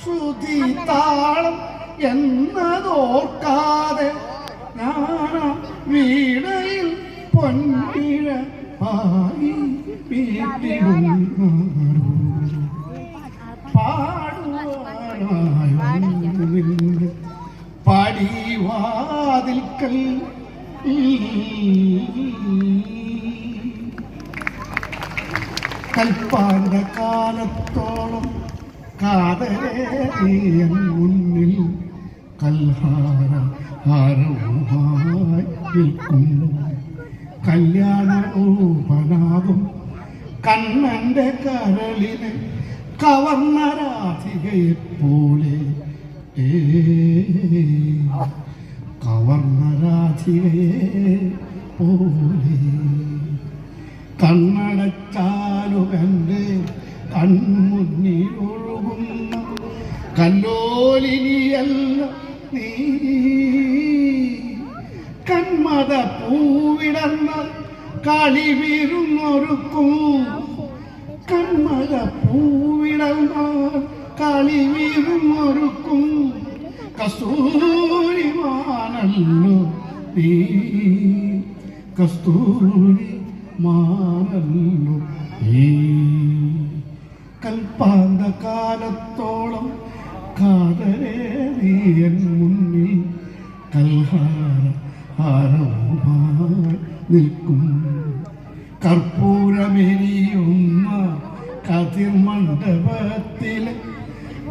ശ്രുതി താളം എന്നതോർക്കാതെ ഞാൻ വീണയിൽ പൊന്നിഴ പാടി വീട്ടിടുന്നു പാടുവാനായി പടിവാതിൽക്കൽ കൽപ്പാണ്ട കാലത്തോളം കാതരേറിയൻ മുന്നിൽ കൽഹാരഹാരവുമായി നിൽക്കും കല്യാണോപനാകും കണ്ണന്റെ കരളിനെ കവർന്ന രാധികയെ പോലെ കവർന്ന രാധികയെ പോലെ കണ്ണടച്ചാലുകന്റെ കൺമുന്നിലൊഴുകുന്ന കല്ലോലിനിയല്ല നീ കന്മത പൂവിടർന്ന കളിവീരുന്നൊരുക്കും കന്മത പൂവിടർന്ന കളിവീരുന്നൊരുക്കും കസ്തൂരിമാനല്ലോ നീ കസ്തൂരി മാനല്ലോ ഈ കൽപ്പാന്ത കാലത്തോളം കാതരേറിയൻ മുന്നിൽ കൽഹാരഹാരവുമായി നിൽക്കും കർപ്പൂരമെരിയുന്ന കതിർമണ്ഡപത്തിലെ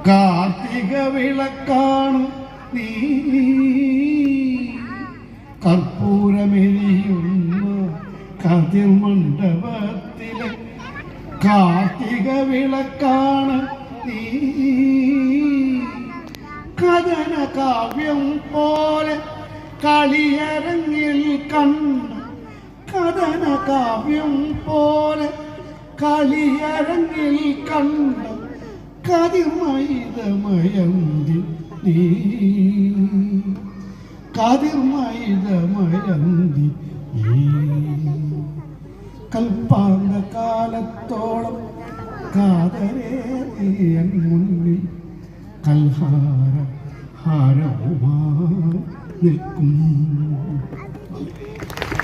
കാർത്തിക വിളക്കാണ് നീ കർപ്പൂരമെരിയുന്ന കതിർമണ്ഡപത്തിലെ കാർത്തിക വിളക്കാണ് നീ കഥന കാവ്യം പോലെ കളിയരങ്ങിൽ കണ്ട കഥന കാവ്യം പോലെ കളിയരങ്ങിൽ കണ്ട കതിർമൈതമയന്തി നീ കതിർമൈതമയന്തി നീ കൽപ്പാന്ത കാലത്തോളം കാതരേറിയൻ മുന്നിൽ കൽഹാരഹാരവുമായി നിൽക്കും.